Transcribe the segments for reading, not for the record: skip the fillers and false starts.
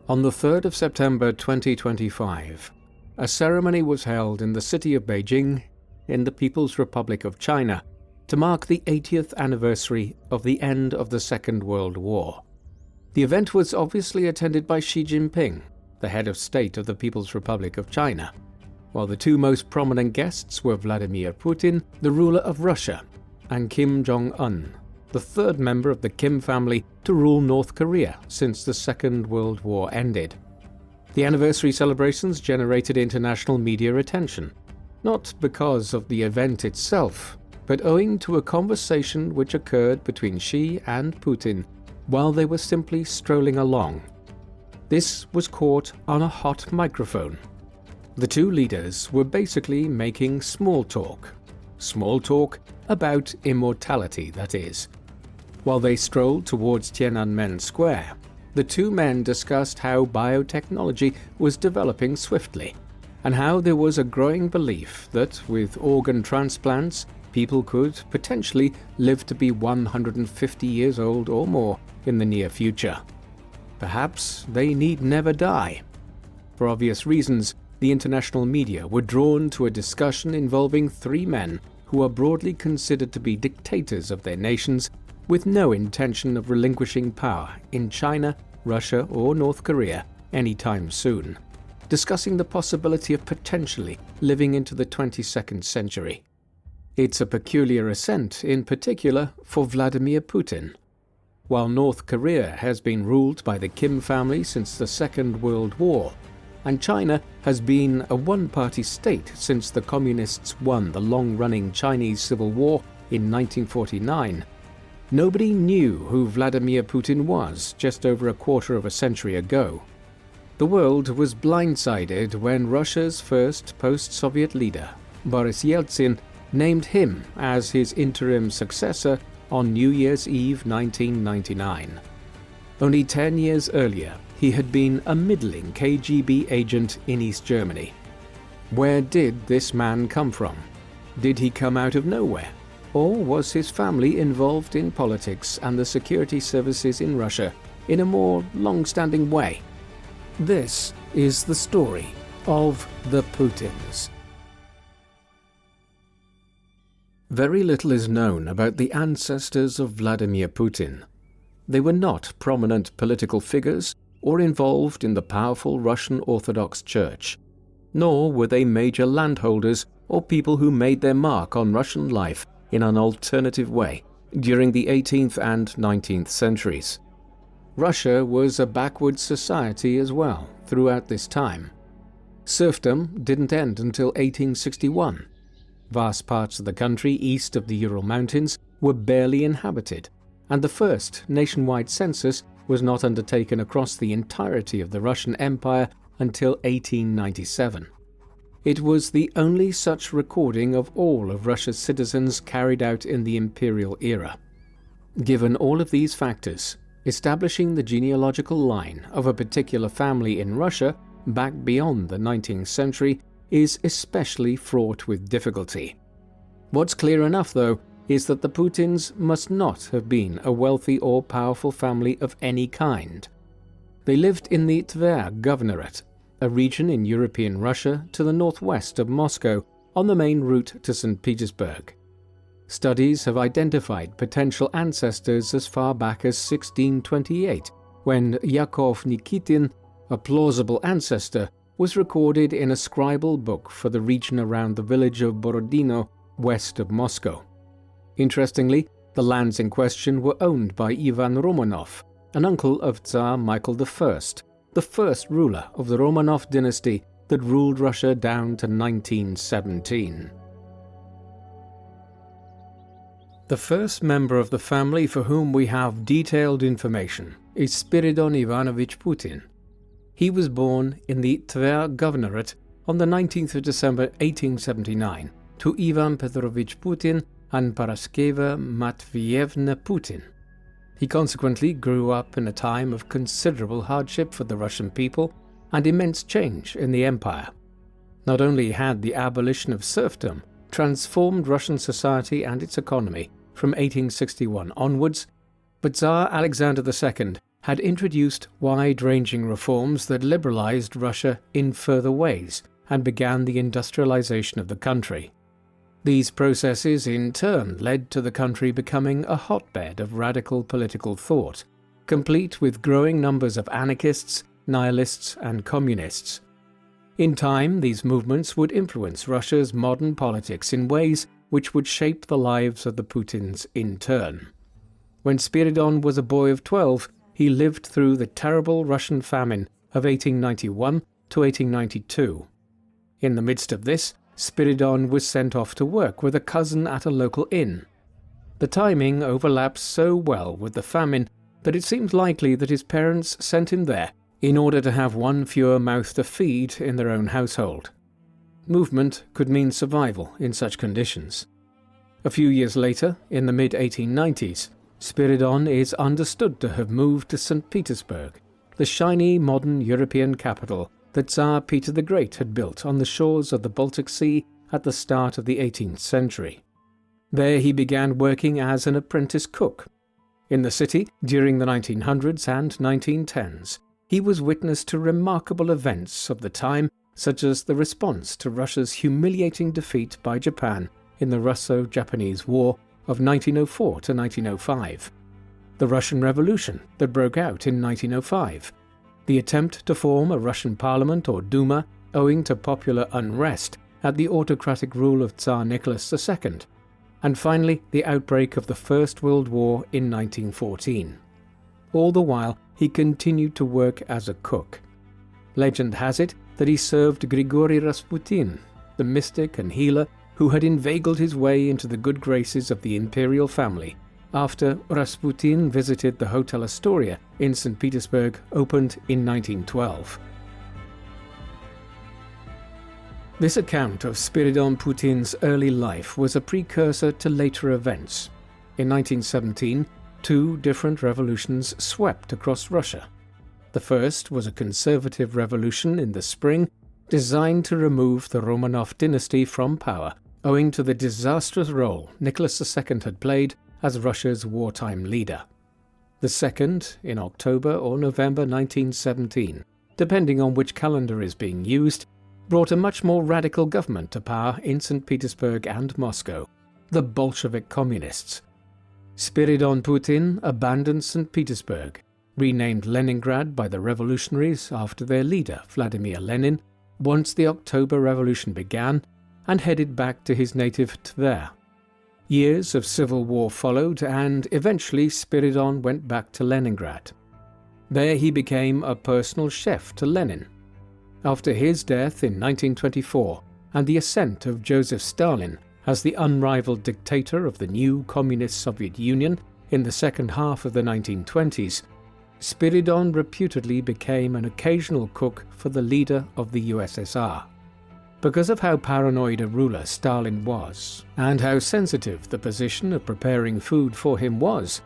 On the 3rd of September 2025, a ceremony was held in the city of Beijing, in the People's Republic of China, to mark the 80th anniversary of the end of the Second World War. The event was obviously attended by Xi Jinping, the head of state of the People's Republic of China, while the two most prominent guests were Vladimir Putin, the ruler of Russia, and Kim Jong-un, the third member of the Kim family to rule North Korea since the Second World War ended. The anniversary celebrations generated international media attention, not because of the event itself, but owing to a conversation which occurred between Xi and Putin while they were simply strolling along. This was caught on a hot microphone. The two leaders were basically making small talk about immortality, that is. While they strolled towards Tiananmen Square, the two men discussed how biotechnology was developing swiftly, and how there was a growing belief that with organ transplants, people could potentially live to be 150 years old or more in the near future. Perhaps they need never die. For obvious reasons, the international media were drawn to a discussion involving three men who are broadly considered to be dictators of their nations, with no intention of relinquishing power in China, Russia, or North Korea anytime soon, discussing the possibility of potentially living into the 22nd century. It's a peculiar ascent, in particular, for Vladimir Putin. While North Korea has been ruled by the Kim family since the Second World War, and China has been a one-party state since the Communists won the long-running Chinese Civil War in 1949, nobody knew who Vladimir Putin was just over a quarter of a century ago. The world was blindsided when Russia's first post-Soviet leader, Boris Yeltsin, named him as his interim successor on New Year's Eve 1999. Only 10 years earlier, he had been a middling KGB agent in East Germany. Where did this man come from? Did he come out of nowhere? Or was his family involved in politics and the security services in Russia in a more long-standing way? This is the story of the Putins. Very little is known about the ancestors of Vladimir Putin. They were not prominent political figures or involved in the powerful Russian Orthodox Church, nor were they major landholders or people who made their mark on Russian life in an alternative way during the 18th and 19th centuries. Russia was a backward society as well throughout this time. Serfdom didn't end until 1861. Vast parts of the country east of the Ural Mountains were barely inhabited, and the first nationwide census was not undertaken across the entirety of the Russian Empire until 1897. It was the only such recording of all of Russia's citizens carried out in the imperial era. Given all of these factors, establishing the genealogical line of a particular family in Russia back beyond the 19th century is especially fraught with difficulty. What's clear enough, though, is that the Putins must not have been a wealthy or powerful family of any kind. They lived in the Tver Governorate, a region in European Russia to the northwest of Moscow on the main route to St. Petersburg. Studies have identified potential ancestors as far back as 1628, when Yakov Nikitin, a plausible ancestor, was recorded in a scribal book for the region around the village of Borodino, west of Moscow. Interestingly, the lands in question were owned by Ivan Romanov, an uncle of Tsar Michael I, the first ruler of the Romanov dynasty that ruled Russia down to 1917. The first member of the family for whom we have detailed information is Spiridon Ivanovich Putin. He was born in the Tver Governorate on the 19th of December 1879 to Ivan Petrovich Putin and Paraskeva Matvievna Putin. He consequently grew up in a time of considerable hardship for the Russian people and immense change in the empire. Not only had the abolition of serfdom transformed Russian society and its economy from 1861 onwards, but Tsar Alexander II had introduced wide-ranging reforms that liberalized Russia in further ways and began the industrialization of the country. These processes in turn led to the country becoming a hotbed of radical political thought, complete with growing numbers of anarchists, nihilists, and communists. In time, these movements would influence Russia's modern politics in ways which would shape the lives of the Putins in turn. When Spiridon was a boy of 12, he lived through the terrible Russian famine of 1891 to 1892. In the midst of this, Spiridon was sent off to work with a cousin at a local inn. The timing overlaps so well with the famine that it seems likely that his parents sent him there in order to have one fewer mouth to feed in their own household. Movement could mean survival in such conditions. A few years later, in the mid-1890s, Spiridon is understood to have moved to St. Petersburg, the shiny modern European capital that Tsar Peter the Great had built on the shores of the Baltic Sea at the start of the 18th century. There he began working as an apprentice cook. In the city, during the 1900s and 1910s, he was witness to remarkable events of the time, such as the response to Russia's humiliating defeat by Japan in the Russo-Japanese War of 1904 to 1905, the Russian Revolution that broke out in 1905, the attempt to form a Russian parliament or Duma owing to popular unrest at the autocratic rule of Tsar Nicholas II, and finally the outbreak of the First World War in 1914. All the while, he continued to work as a cook. Legend has it that he served Grigori Rasputin, the mystic and healer who had inveigled his way into the good graces of the imperial family after Rasputin visited the Hotel Astoria in St. Petersburg, opened in 1912. This account of Spiridon Putin's early life was a precursor to later events. In 1917, two different revolutions swept across Russia. The first was a conservative revolution in the spring designed to remove the Romanov dynasty from power, owing to the disastrous role Nicholas II had played as Russia's wartime leader. The second, in October or November 1917, depending on which calendar is being used, brought a much more radical government to power in St. Petersburg and Moscow, the Bolshevik Communists. Spiridon Putin abandoned St. Petersburg, renamed Leningrad by the revolutionaries after their leader Vladimir Lenin, once the October Revolution began, and headed back to his native Tver. Years of civil war followed, and eventually Spiridon went back to Leningrad. There he became a personal chef to Lenin. After his death in 1924 and the ascent of Joseph Stalin as the unrivaled dictator of the new Communist Soviet Union in the second half of the 1920s, Spiridon reputedly became an occasional cook for the leader of the USSR. Because of how paranoid a ruler Stalin was, and how sensitive the position of preparing food for him was,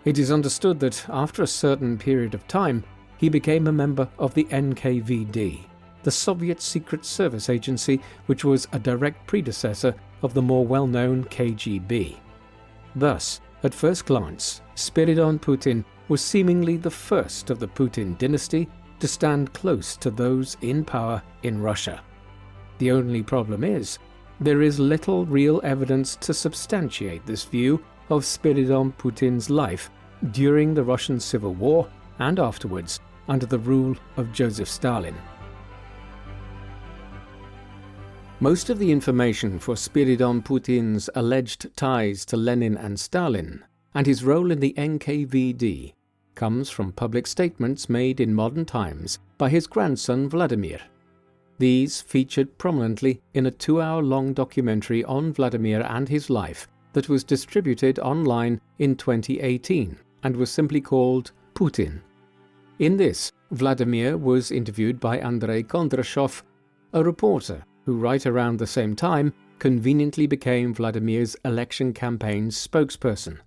it is understood that after a certain period of time, he became a member of the NKVD, the Soviet Secret Service agency which was a direct predecessor of the more well-known KGB. Thus, at first glance, Spiridon Putin was seemingly the first of the Putin dynasty to stand close to those in power in Russia. The only problem is, there is little real evidence to substantiate this view of Spiridon Putin's life during the Russian Civil War and afterwards under the rule of Joseph Stalin. Most of the information for Spiridon Putin's alleged ties to Lenin and Stalin and his role in the NKVD comes from public statements made in modern times by his grandson Vladimir. These featured prominently in a 2-hour-long documentary on Vladimir and his life that was distributed online in 2018 and was simply called Putin. In this, Vladimir was interviewed by Andrei Kondrashov, a reporter who right around the same time conveniently became Vladimir's election campaign's spokesperson.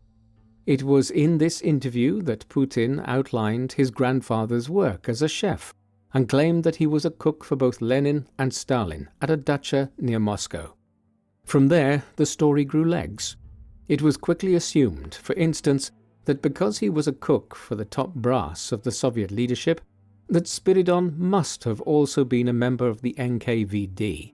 It was in this interview that Putin outlined his grandfather's work as a chef and claimed that he was a cook for both Lenin and Stalin at a dacha near Moscow. From there, the story grew legs. It was quickly assumed, for instance, that because he was a cook for the top brass of the Soviet leadership, that Spiridon must have also been a member of the NKVD.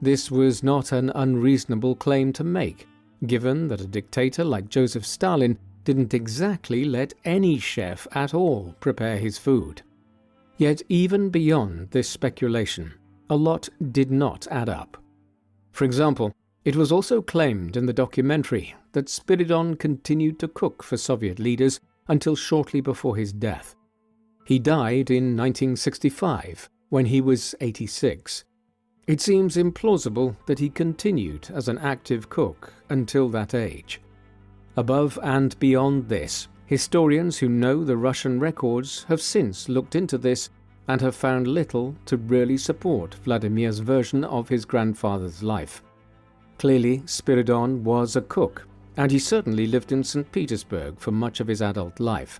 This was not an unreasonable claim to make, given that a dictator like Joseph Stalin didn't exactly let any chef at all prepare his food. Yet even beyond this speculation, a lot did not add up. For example, it was also claimed in the documentary that Spiridon continued to cook for Soviet leaders until shortly before his death. He died in 1965, when he was 86. It seems implausible that he continued as an active cook until that age. Above and beyond this, historians who know the Russian records have since looked into this and have found little to really support Vladimir's version of his grandfather's life. Clearly, Spiridon was a cook, and he certainly lived in St. Petersburg for much of his adult life.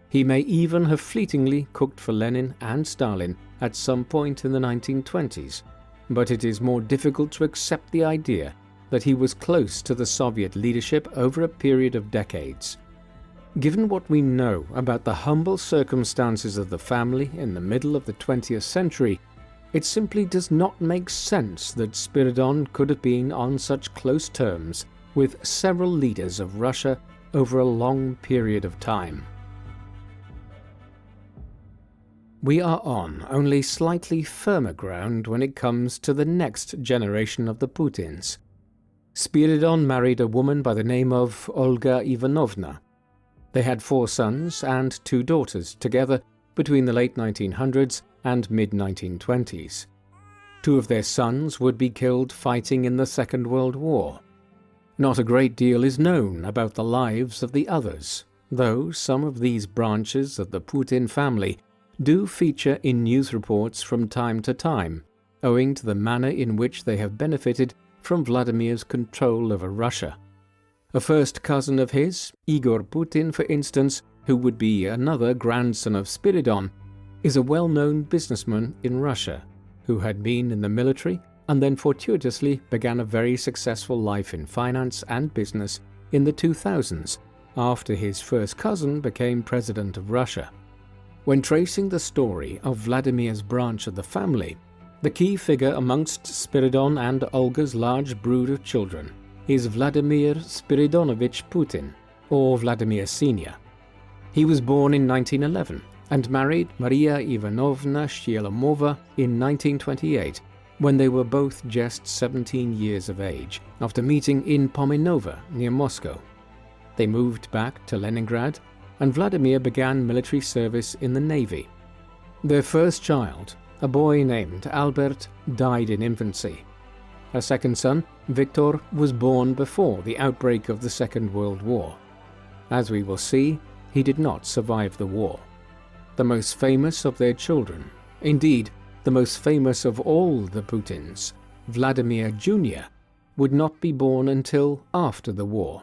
He may even have fleetingly cooked for Lenin and Stalin at some point in the 1920s, but it is more difficult to accept the idea that he was close to the Soviet leadership over a period of decades. Given what we know about the humble circumstances of the family in the middle of the 20th century, it simply does not make sense that Spiridon could have been on such close terms with several leaders of Russia over a long period of time. We are on only slightly firmer ground when it comes to the next generation of the Putins. Spiridon married a woman by the name of Olga Ivanovna. They had 4 sons and 2 daughters together between the late 1900s and mid-1920s. 2 of their sons would be killed fighting in the Second World War. Not a great deal is known about the lives of the others, though some of these branches of the Putin family do feature in news reports from time to time, owing to the manner in which they have benefited from Vladimir's control over Russia. A first cousin of his, Igor Putin for instance, who would be another grandson of Spiridon, is a well-known businessman in Russia, who had been in the military and then fortuitously began a very successful life in finance and business in the 2000s, after his first cousin became president of Russia. When tracing the story of Vladimir's branch of the family, the key figure amongst Spiridon and Olga's large brood of children is Vladimir Spiridonovich Putin, or Vladimir Sr. He was born in 1911 and married Maria Ivanovna Shyelemova in 1928, when they were both just 17 years of age, after meeting in Pominova near Moscow. They moved back to Leningrad, and Vladimir began military service in the Navy. Their first child, a boy named Albert, died in infancy. A second son, Viktor, was born before the outbreak of the Second World War. As we will see, he did not survive the war. The most famous of their children, indeed, the most famous of all the Putins, Vladimir Jr., would not be born until after the war.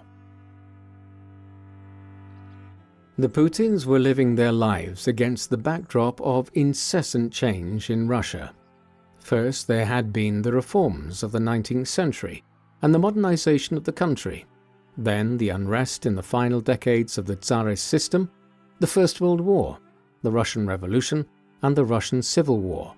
The Putins were living their lives against the backdrop of incessant change in Russia. First, there had been the reforms of the 19th century and the modernization of the country. Then the unrest in the final decades of the Tsarist system, the First World War, the Russian Revolution, and the Russian Civil War.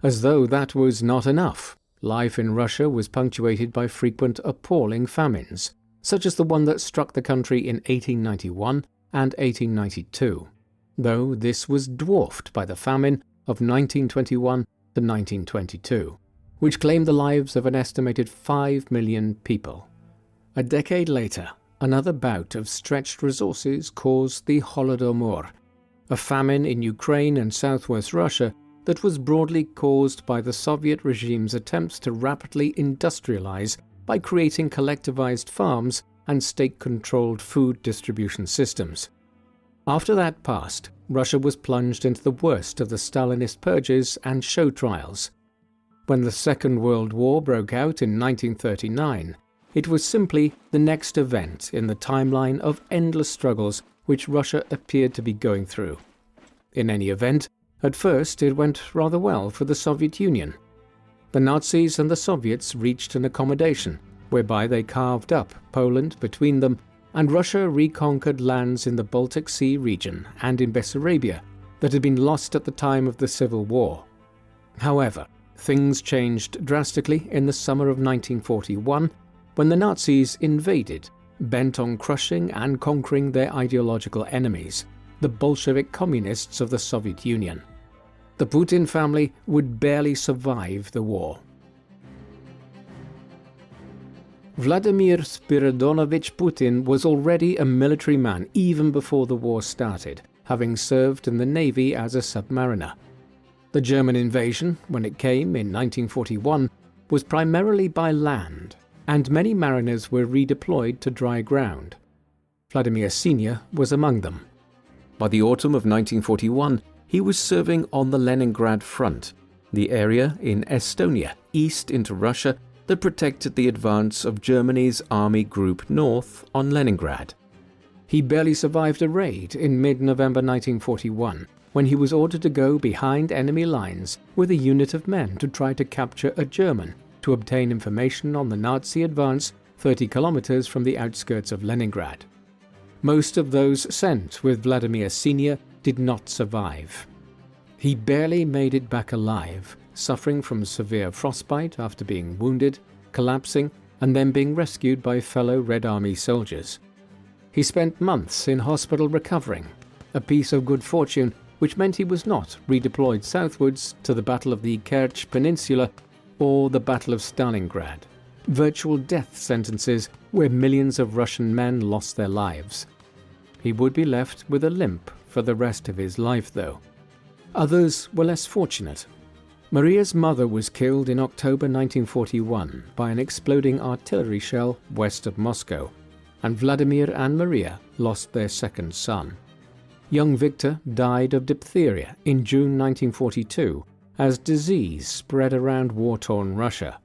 As though that was not enough, life in Russia was punctuated by frequent appalling famines, such as the one that struck the country in 1891 and 1892, though this was dwarfed by the famine of 1921 to 1922, which claimed the lives of an estimated 5 million people. A decade later, another bout of stretched resources caused the Holodomor, a famine in Ukraine and southwest Russia that was broadly caused by the Soviet regime's attempts to rapidly industrialize by creating collectivized farms and state-controlled food distribution systems. After that passed, Russia was plunged into the worst of the Stalinist purges and show trials. When the Second World War broke out in 1939, it was simply the next event in the timeline of endless struggles which Russia appeared to be going through. In any event, at first it went rather well for the Soviet Union. The Nazis and the Soviets reached an accommodation whereby they carved up Poland between them and Russia reconquered lands in the Baltic Sea region and in Bessarabia that had been lost at the time of the Civil War. However, things changed drastically in the summer of 1941 when the Nazis invaded, bent on crushing and conquering their ideological enemies, the Bolshevik communists of the Soviet Union. The Putin family would barely survive the war. Vladimir Spiridonovich Putin was already a military man even before the war started, having served in the Navy as a submariner. The German invasion, when it came in 1941, was primarily by land, and many mariners were redeployed to dry ground. Vladimir Sr. was among them. By the autumn of 1941, he was serving on the Leningrad front, the area in Estonia, east into Russia, that protected the advance of Germany's Army Group North on Leningrad. He barely survived a raid in mid-November 1941, when he was ordered to go behind enemy lines with a unit of men to try to capture a German to obtain information on the Nazi advance 30 kilometers from the outskirts of Leningrad. Most of those sent with Vladimir Sr. did not survive. He barely made it back alive, suffering from severe frostbite after being wounded, collapsing, and then being rescued by fellow Red Army soldiers. He spent months in hospital recovering, a piece of good fortune which meant he was not redeployed southwards to the Battle of the Kerch Peninsula or the Battle of Stalingrad, virtual death sentences where millions of Russian men lost their lives. He would be left with a limp for the rest of his life, though. Others were less fortunate. Maria's mother was killed in October 1941 by an exploding artillery shell west of Moscow, and Vladimir and Maria lost their second son. Young Victor died of diphtheria in June 1942 as disease spread around war-torn Russia.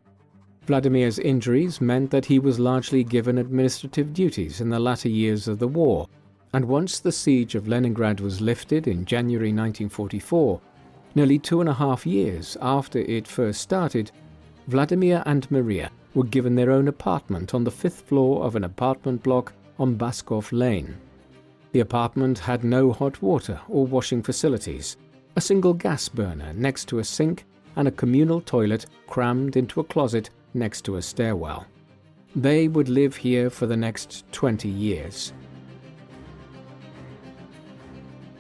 Vladimir's injuries meant that he was largely given administrative duties in the latter years of the war, and once the Siege of Leningrad was lifted in January 1944, nearly 2.5 years after it first started, Vladimir and Maria were given their own apartment on the 5th floor of an apartment block on Baskov Lane. The apartment had no hot water or washing facilities, a single gas burner next to a sink, and a communal toilet crammed into a closet next to a stairwell. They would live here for the next 20 years.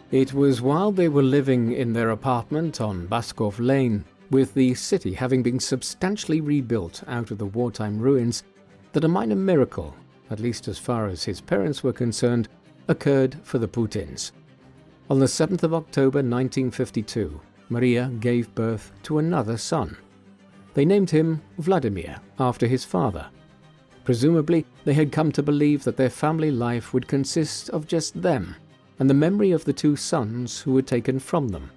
It was while they were living in their apartment on Baskov Lane, with the city having been substantially rebuilt out of the wartime ruins, that a minor miracle, at least as far as his parents were concerned, occurred for the Putins. On the 7th of October 1952, Maria gave birth to another son. They named him Vladimir, after his father. Presumably, they had come to believe that their family life would consist of just them, and the memory of the two sons who were taken from them.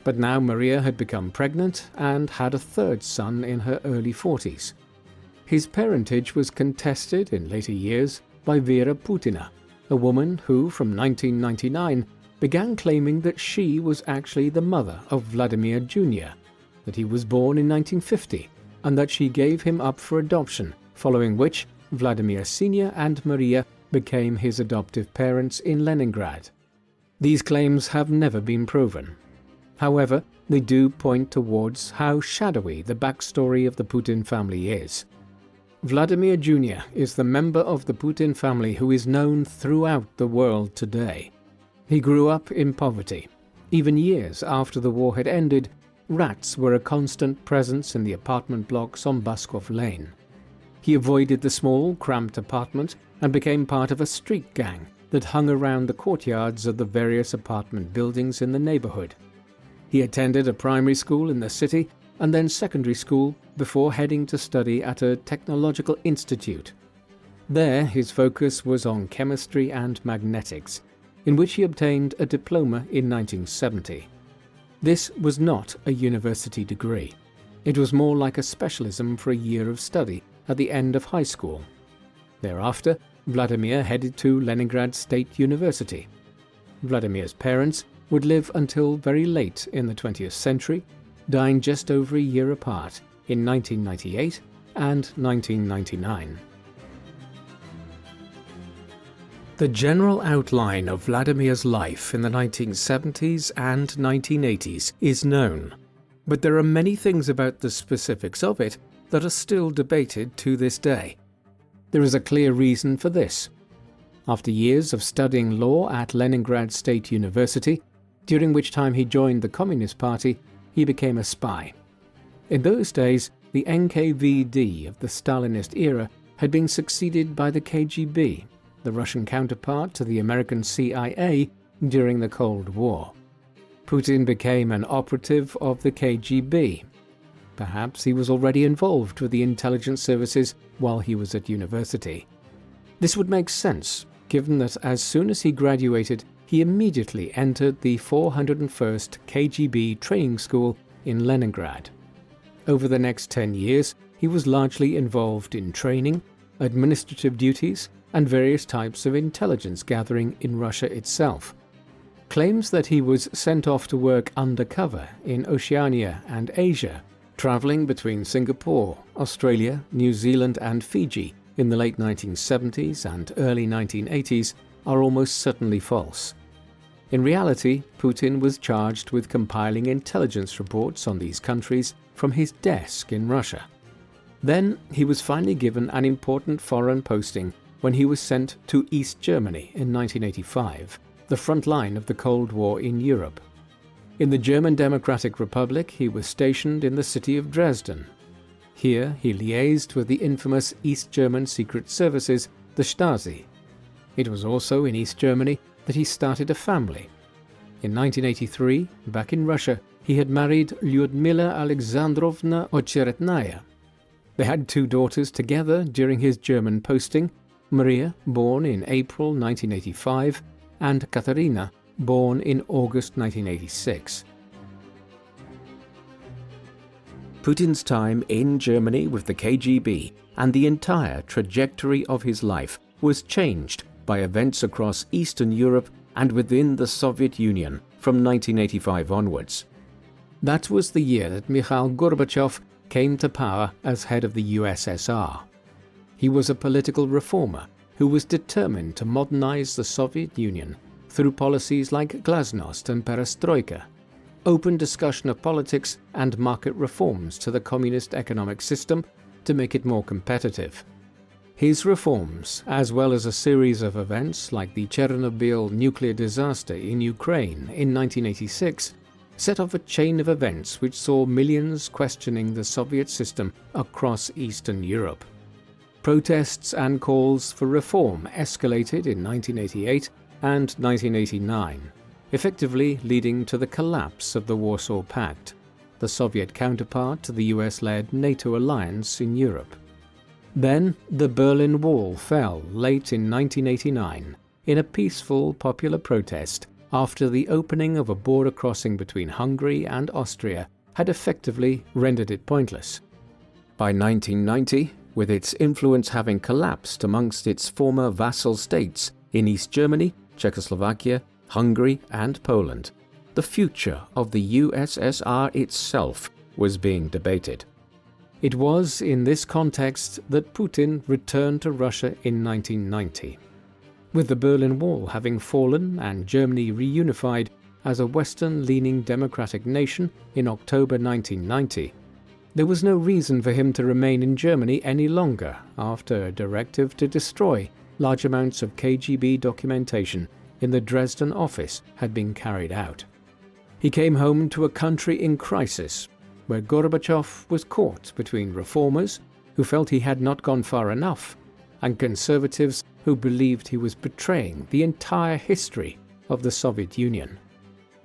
But now Maria had become pregnant and had a third son in her early 40s. His parentage was contested in later years by Vera Putina, a woman who, from 1999, began claiming that she was actually the mother of Vladimir Jr., that he was born in 1950, and that she gave him up for adoption, following which Vladimir Sr. and Maria became his adoptive parents in Leningrad. These claims have never been proven. However, they do point towards how shadowy the backstory of the Putin family is. Vladimir Jr. is the member of the Putin family who is known throughout the world today. He grew up in poverty. Even years after the war had ended, rats were a constant presence in the apartment blocks on Baskov Lane. He avoided the small, cramped apartment and became part of a street gang that hung around the courtyards of the various apartment buildings in the neighborhood. He attended a primary school in the city and then secondary school before heading to study at a technological institute. There, his focus was on chemistry and magnetics, in which he obtained a diploma in 1970. This was not a university degree. It was more like a specialism for a year of study at the end of high school. Thereafter, Vladimir headed to Leningrad State University. Vladimir's parents would live until very late in the 20th century, dying just over a year apart in 1998 and 1999. The general outline of Vladimir's life in the 1970s and 1980s is known, but there are many things about the specifics of it that are still debated to this day. There is a clear reason for this. After years of studying law at Leningrad State University, during which time he joined the Communist Party, he became a spy. In those days, the NKVD of the Stalinist era had been succeeded by the KGB, the Russian counterpart to the American CIA during the Cold War. Putin became an operative of the KGB. Perhaps he was already involved with the intelligence services while he was at university. This would make sense, given that as soon as he graduated, he immediately entered the 401st KGB training school in Leningrad. Over the next 10 years, he was largely involved in training, administrative duties, and various types of intelligence gathering in Russia itself. Claims that he was sent off to work undercover in Oceania and Asia, traveling between Singapore, Australia, New Zealand and Fiji in the late 1970s and early 1980s, are almost certainly false. In reality, Putin was charged with compiling intelligence reports on these countries from his desk in Russia. Then he was finally given an important foreign posting when he was sent to East Germany in 1985, the front line of the Cold War in Europe. In the German Democratic Republic, he was stationed in the city of Dresden. Here he liaised with the infamous East German secret services, the Stasi. It was also in East Germany that he started a family. In 1983, back in Russia, he had married Lyudmila Alexandrovna Ocheretnaya. They had 2 daughters together during his German posting, Maria, born in April 1985, and Katerina, born in August 1986. Putin's time in Germany with the KGB and the entire trajectory of his life was changed by events across Eastern Europe and within the Soviet Union from 1985 onwards. That was the year that Mikhail Gorbachev came to power as head of the USSR. He was a political reformer who was determined to modernize the Soviet Union through policies like glasnost and perestroika, open discussion of politics and market reforms to the communist economic system to make it more competitive. His reforms, as well as a series of events like the Chernobyl nuclear disaster in Ukraine in 1986, set off a chain of events which saw millions questioning the Soviet system across Eastern Europe. Protests and calls for reform escalated in 1988 and 1989, effectively leading to the collapse of the Warsaw Pact, the Soviet counterpart to the US-led NATO alliance in Europe. Then the Berlin Wall fell late in 1989 in a peaceful popular protest after the opening of a border crossing between Hungary and Austria had effectively rendered it pointless. By 1990, with its influence having collapsed amongst its former vassal states in East Germany, Czechoslovakia, Hungary and Poland, the future of the USSR itself was being debated. It was in this context that Putin returned to Russia in 1990. With the Berlin Wall having fallen and Germany reunified as a Western-leaning democratic nation in October 1990, there was no reason for him to remain in Germany any longer after a directive to destroy large amounts of KGB documentation in the Dresden office had been carried out. He came home to a country in crisis, where Gorbachev was caught between reformers who felt he had not gone far enough and conservatives who believed he was betraying the entire history of the Soviet Union.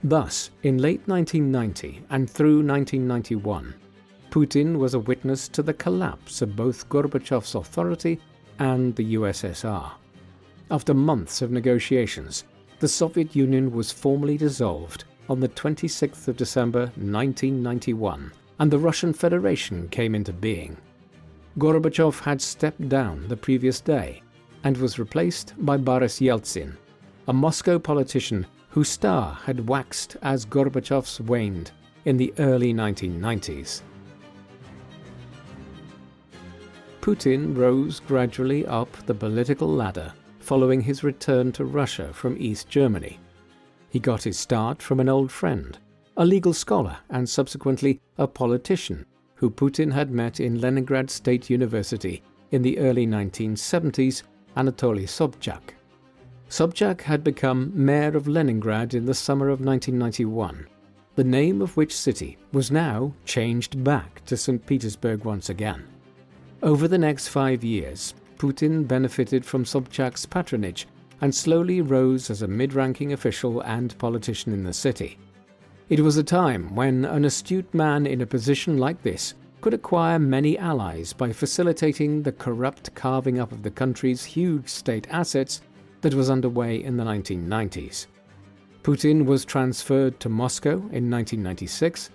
Thus, in late 1990 and through 1991, Putin was a witness to the collapse of both Gorbachev's authority and the USSR. After months of negotiations, the Soviet Union was formally dissolved on the 26th of December 1991, and the Russian Federation came into being. Gorbachev had stepped down the previous day and was replaced by Boris Yeltsin, a Moscow politician whose star had waxed as Gorbachev's waned in the early 1990s. Putin rose gradually up the political ladder, following his return to Russia from East Germany. He got his start from an old friend, a legal scholar and subsequently a politician who Putin had met in Leningrad State University in the early 1970s, Anatoly Sobchak. Sobchak had become mayor of Leningrad in the summer of 1991, the name of which city was now changed back to St. Petersburg once again. Over the next 5 years, Putin benefited from Sobchak's patronage and slowly rose as a mid-ranking official and politician in the city. It was a time when an astute man in a position like this could acquire many allies by facilitating the corrupt carving up of the country's huge state assets that was underway in the 1990s. Putin was transferred to Moscow in 1996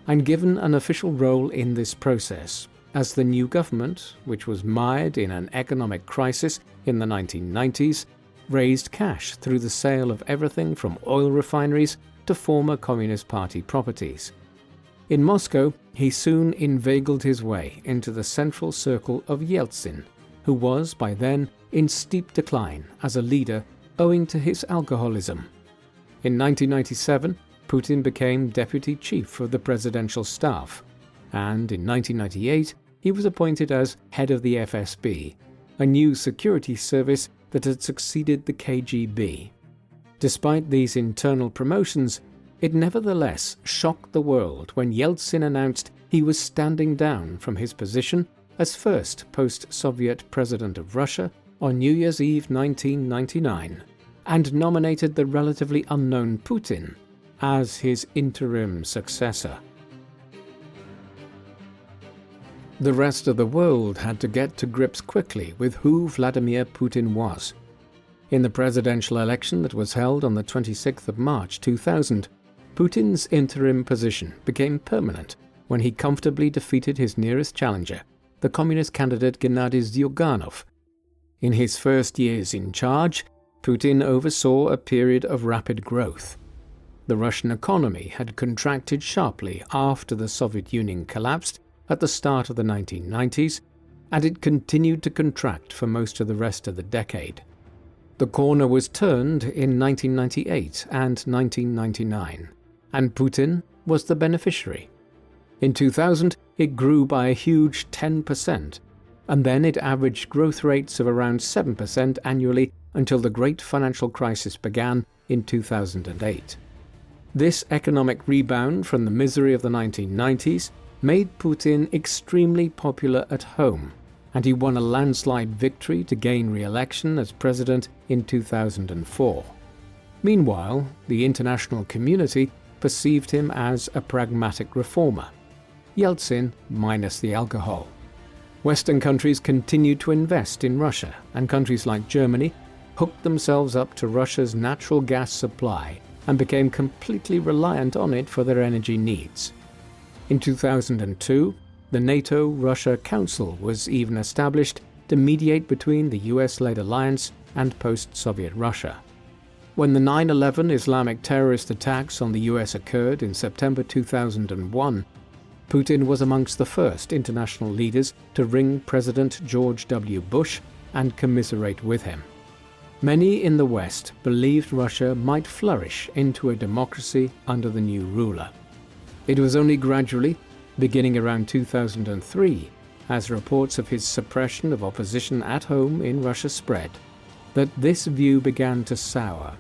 and given an official role in this process, as the new government, which was mired in an economic crisis in the 1990s, raised cash through the sale of everything from oil refineries to former Communist Party properties. In Moscow, he soon inveigled his way into the central circle of Yeltsin, who was by then in steep decline as a leader owing to his alcoholism. In 1997, Putin became deputy chief of the presidential staff, and in 1998 he was appointed as head of the FSB, a new security service that had succeeded the KGB. Despite these internal promotions, it nevertheless shocked the world when Yeltsin announced he was standing down from his position as first post-Soviet president of Russia on New Year's Eve 1999, and nominated the relatively unknown Putin as his interim successor. The rest of the world had to get to grips quickly with who Vladimir Putin was. In the presidential election that was held on the 26th of March 2000, Putin's interim position became permanent when he comfortably defeated his nearest challenger, the communist candidate Gennady Zyuganov. In his first years in charge, Putin oversaw a period of rapid growth. The Russian economy had contracted sharply after the Soviet Union collapsed at the start of the 1990s, and it continued to contract for most of the rest of the decade. The corner was turned in 1998 and 1999, and Putin was the beneficiary. In 2000, it grew by a huge 10%, and then it averaged growth rates of around 7% annually until the great financial crisis began in 2008. This economic rebound from the misery of the 1990s made Putin extremely popular at home, and he won a landslide victory to gain re-election as president in 2004. Meanwhile, the international community perceived him as a pragmatic reformer. Yeltsin minus the alcohol. Western countries continued to invest in Russia, and countries like Germany hooked themselves up to Russia's natural gas supply and became completely reliant on it for their energy needs. In 2002, the NATO-Russia Council was even established to mediate between the US-led alliance and post-Soviet Russia. When the 9/11 Islamic terrorist attacks on the US occurred in September 2001, Putin was amongst the first international leaders to ring President George W. Bush and commiserate with him. Many in the West believed Russia might flourish into a democracy under the new ruler. It was only gradually, beginning around 2003, as reports of his suppression of opposition at home in Russia spread, that this view began to sour.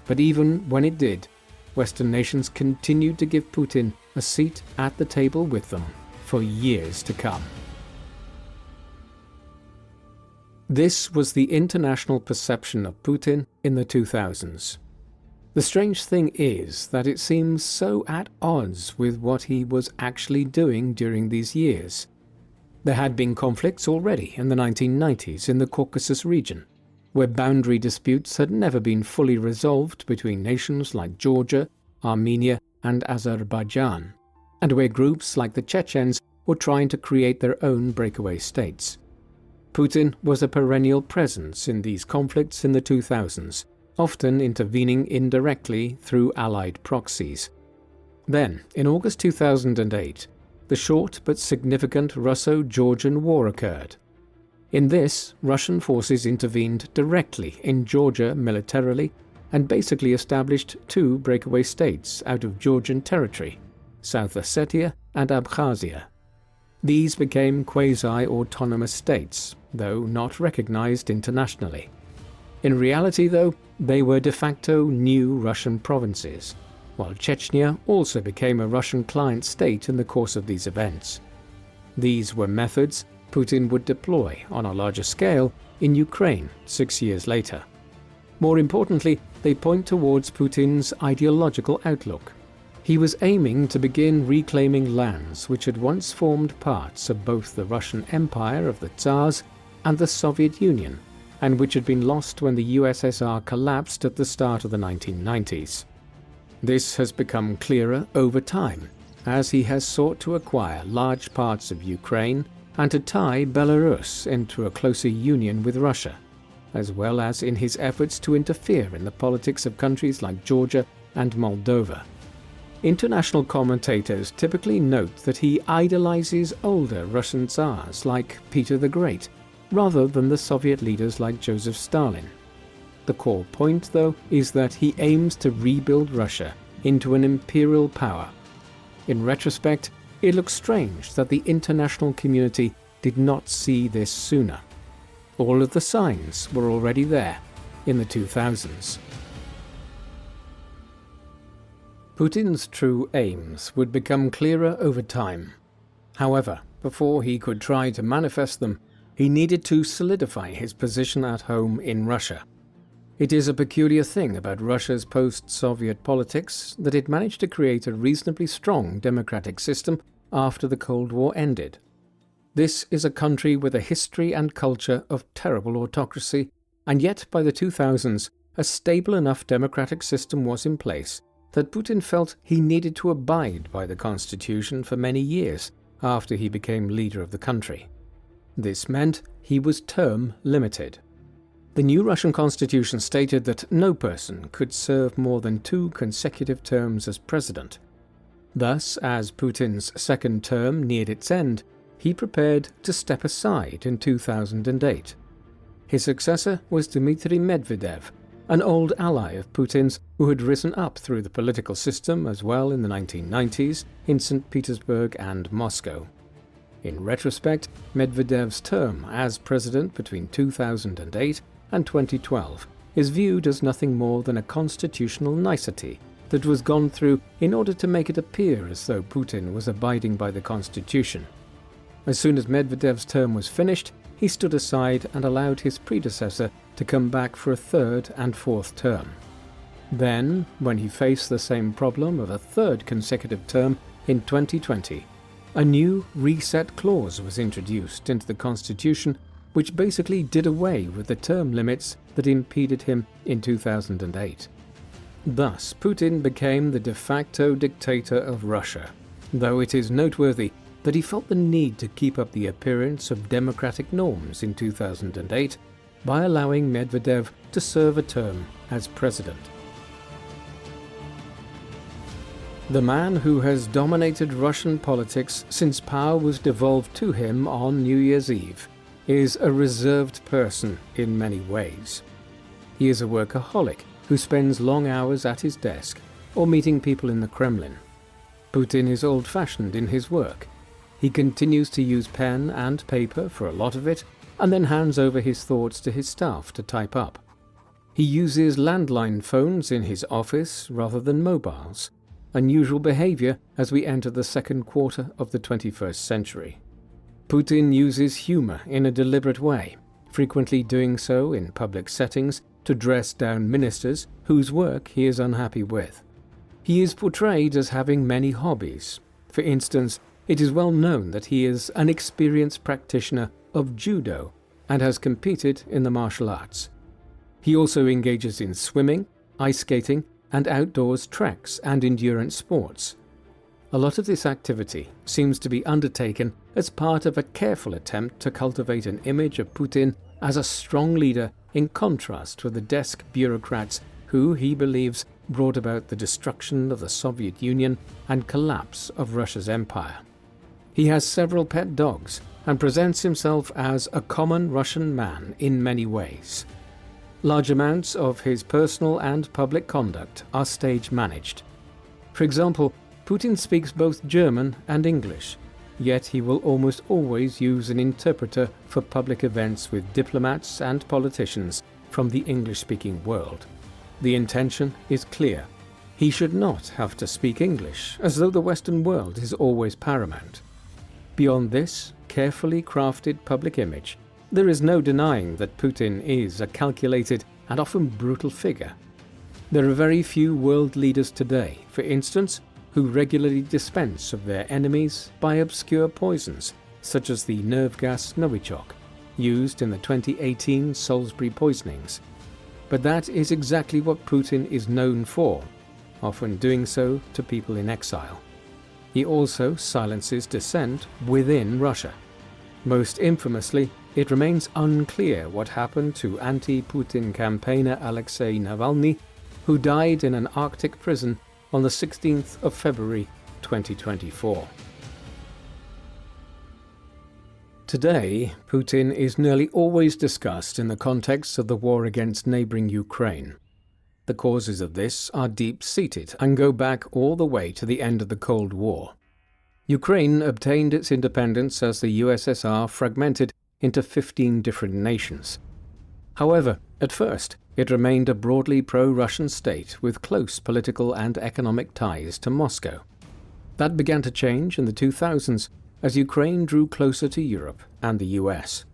But even when it did, Western nations continued to give Putin a seat at the table with them for years to come. This was the international perception of Putin in the 2000s. The strange thing is that it seems so at odds with what he was actually doing during these years. There had been conflicts already in the 1990s in the Caucasus region, where boundary disputes had never been fully resolved between nations like Georgia, Armenia, and Azerbaijan, and where groups like the Chechens were trying to create their own breakaway states. Putin was a perennial presence in these conflicts in the 2000s, often intervening indirectly through allied proxies. Then, in August 2008, the short but significant Russo-Georgian War occurred. In this, Russian forces intervened directly in Georgia militarily and basically established two breakaway states out of Georgian territory, South Ossetia and Abkhazia. These became quasi-autonomous states, though not recognized internationally. In reality, though, they were de facto new Russian provinces, while Chechnya also became a Russian client state in the course of these events. These were methods Putin would deploy on a larger scale in Ukraine 6 years later. More importantly, they point towards Putin's ideological outlook. He was aiming to begin reclaiming lands which had once formed parts of both the Russian Empire of the Tsars and the Soviet Union, and which had been lost when the USSR collapsed at the start of the 1990s. This has become clearer over time, as he has sought to acquire large parts of Ukraine and to tie Belarus into a closer union with Russia, as well as in his efforts to interfere in the politics of countries like Georgia and Moldova. International commentators typically note that he idolizes older Russian Tsars like Peter the Great, rather than the Soviet leaders like Joseph Stalin. The core point, though, is that he aims to rebuild Russia into an imperial power. In retrospect, it looks strange that the international community did not see this sooner. All of the signs were already there in the 2000s. Putin's true aims would become clearer over time. However, before he could try to manifest them, he needed to solidify his position at home in Russia. It is a peculiar thing about Russia's post-Soviet politics that it managed to create a reasonably strong democratic system after the Cold War ended. This is a country with a history and culture of terrible autocracy, and yet by the 2000s, a stable enough democratic system was in place that Putin felt he needed to abide by the constitution for many years after he became leader of the country. This meant he was term limited. The new Russian constitution stated that no person could serve more than 2 consecutive terms as president. Thus, as Putin's second term neared its end, he prepared to step aside in 2008. His successor was Dmitry Medvedev, an old ally of Putin's who had risen up through the political system as well in the 1990s in St. Petersburg and Moscow. In retrospect, Medvedev's term as president between 2008 and 2012 is viewed as nothing more than a constitutional nicety that was gone through in order to make it appear as though Putin was abiding by the constitution. As soon as Medvedev's term was finished, he stood aside and allowed his predecessor to come back for a third and fourth term. Then, when he faced the same problem of a third consecutive term in 2020, a new reset clause was introduced into the constitution which basically did away with the term limits that impeded him in 2008. Thus, Putin became the de facto dictator of Russia, though it is noteworthy that he felt the need to keep up the appearance of democratic norms in 2008 by allowing Medvedev to serve a term as president. The man who has dominated Russian politics since power was devolved to him on New Year's Eve is a reserved person in many ways. He is a workaholic who spends long hours at his desk or meeting people in the Kremlin. Putin is old-fashioned in his work. He continues to use pen and paper for a lot of it, and then hands over his thoughts to his staff to type up. He uses landline phones in his office rather than mobiles, unusual behavior as we enter the second quarter of the 21st century. Putin uses humor in a deliberate way, frequently doing so in public settings to dress down ministers whose work he is unhappy with. He is portrayed as having many hobbies. For instance, it is well known that he is an experienced practitioner of judo and has competed in the martial arts. He also engages in swimming, ice skating, and outdoors treks and endurance sports. A lot of this activity seems to be undertaken as part of a careful attempt to cultivate an image of Putin as a strong leader in contrast with the desk bureaucrats who, he believes, brought about the destruction of the Soviet Union and collapse of Russia's empire. He has several pet dogs and presents himself as a common Russian man in many ways. Large amounts of his personal and public conduct are stage-managed. For example, Putin speaks both German and English, yet he will almost always use an interpreter for public events with diplomats and politicians from the English-speaking world. The intention is clear. He should not have to speak English, as though the Western world is always paramount. Beyond this carefully crafted public image, there is no denying that Putin is a calculated and often brutal figure. There are very few world leaders today, for instance, who regularly dispense of their enemies by obscure poisons, such as the nerve gas Novichok, used in the 2018 Salisbury poisonings. But that is exactly what Putin is known for, often doing so to people in exile. He also silences dissent within Russia. Most infamously, it remains unclear what happened to anti-Putin campaigner Alexei Navalny, who died in an Arctic prison on the 16th of February 2024. Today, Putin is nearly always discussed in the context of the war against neighboring Ukraine. The causes of this are deep-seated and go back all the way to the end of the Cold War. Ukraine obtained its independence as the USSR fragmented into 15 different nations. However, at first, it remained a broadly pro-Russian state with close political and economic ties to Moscow. That began to change in the 2000s as Ukraine drew closer to Europe and the US.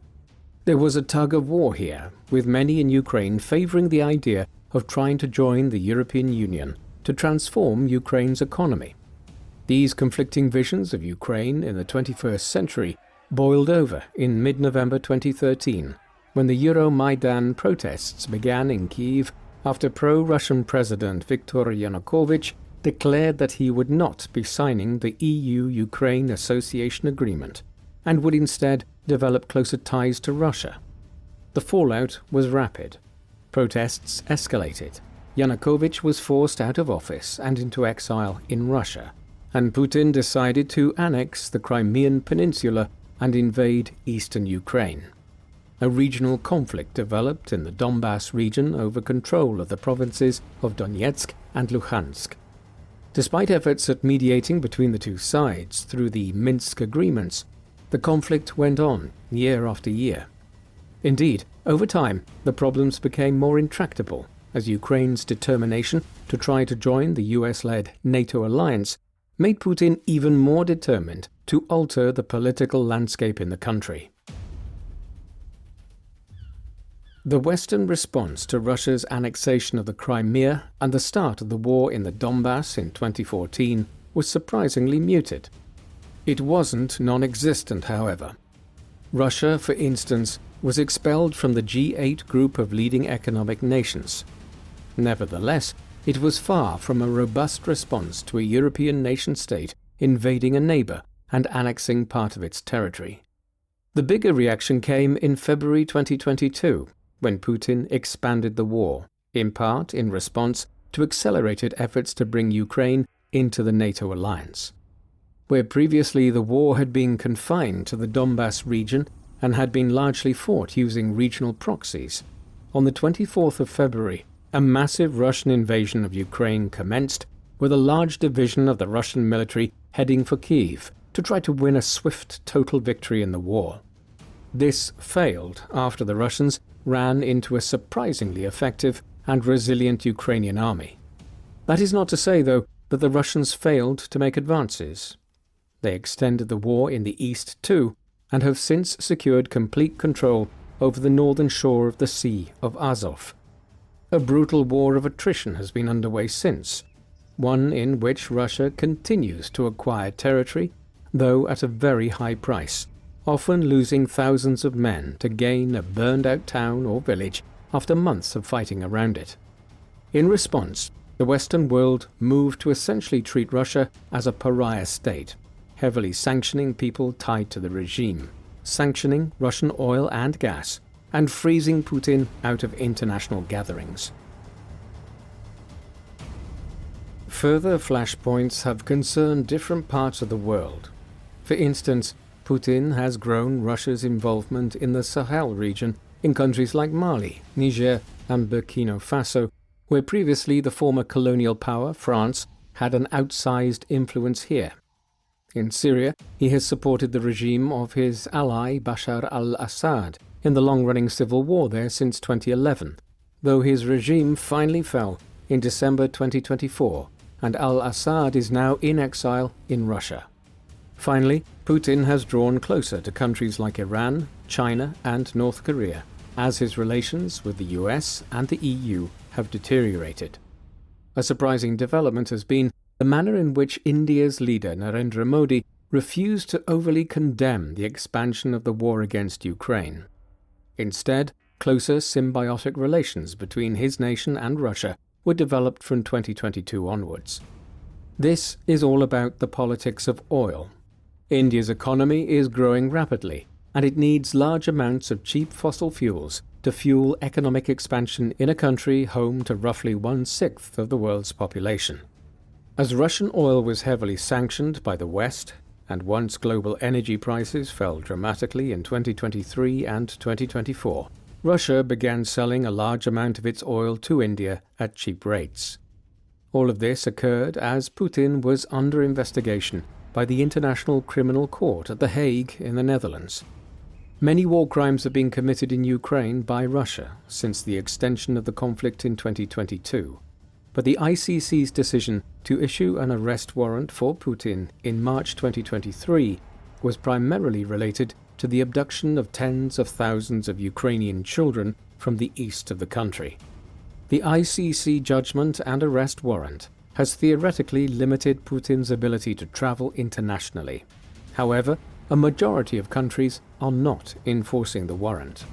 There was a tug-of-war here, with many in Ukraine favoring the idea of trying to join the European Union to transform Ukraine's economy. These conflicting visions of Ukraine in the 21st century boiled over in mid-November 2013, when the Euromaidan protests began in Kyiv after pro-Russian President Viktor Yanukovych declared that he would not be signing the EU-Ukraine Association Agreement and would instead develop closer ties to Russia. The fallout was rapid. Protests escalated. Yanukovych was forced out of office and into exile in Russia, and Putin decided to annex the Crimean Peninsula and invade eastern Ukraine. A regional conflict developed in the Donbass region over control of the provinces of Donetsk and Luhansk. Despite efforts at mediating between the two sides through the Minsk agreements, the conflict went on year after year. Indeed, over time, the problems became more intractable as Ukraine's determination to try to join the US-led NATO alliance made Putin even more determined to alter the political landscape in the country. The Western response to Russia's annexation of the Crimea and the start of the war in the Donbass in 2014 was surprisingly muted. It wasn't non-existent, however. Russia, for instance, was expelled from the G8 group of leading economic nations. Nevertheless, it was far from a robust response to a European nation-state invading a neighbour and annexing part of its territory. The bigger reaction came in February 2022, when Putin expanded the war, in part in response to accelerated efforts to bring Ukraine into the NATO alliance. Where previously the war had been confined to the Donbass region and had been largely fought using regional proxies, on the 24th of February, a massive Russian invasion of Ukraine commenced, with a large division of the Russian military heading for Kyiv to try to win a swift total victory in the war. This failed after the Russians ran into a surprisingly effective and resilient Ukrainian army. That is not to say, though, that the Russians failed to make advances. They extended the war in the east too, and have since secured complete control over the northern shore of the Sea of Azov. A brutal war of attrition has been underway since, one in which Russia continues to acquire territory, though at a very high price, often losing thousands of men to gain a burned-out town or village after months of fighting around it. In response, the Western world moved to essentially treat Russia as a pariah state, heavily sanctioning people tied to the regime, sanctioning Russian oil and gas, and freezing Putin out of international gatherings. Further flashpoints have concerned different parts of the world. For instance, Putin has grown Russia's involvement in the Sahel region in countries like Mali, Niger, and Burkina Faso, where previously the former colonial power, France, had an outsized influence here. In Syria, he has supported the regime of his ally Bashar al-Assad in the long-running civil war there since 2011, though his regime finally fell in December 2024, and al-Assad is now in exile in Russia. Finally, Putin has drawn closer to countries like Iran, China, and North Korea, as his relations with the US and the EU have deteriorated. A surprising development has been the manner in which India's leader Narendra Modi refused to overly condemn the expansion of the war against Ukraine. Instead, closer symbiotic relations between his nation and Russia were developed from 2022 onwards. This is all about the politics of oil. India's economy is growing rapidly, and it needs large amounts of cheap fossil fuels to fuel economic expansion in a country home to roughly 1/6 of the world's population. As Russian oil was heavily sanctioned by the West, and once global energy prices fell dramatically in 2023 and 2024, Russia began selling a large amount of its oil to India at cheap rates. All of this occurred as Putin was under investigation by the International Criminal Court at The Hague in the Netherlands. Many war crimes have been committed in Ukraine by Russia since the extension of the conflict in 2022. But the ICC's decision to issue an arrest warrant for Putin in March 2023 was primarily related to the abduction of tens of thousands of Ukrainian children from the east of the country. The ICC judgment and arrest warrant has theoretically limited Putin's ability to travel internationally. However, a majority of countries are not enforcing the warrant.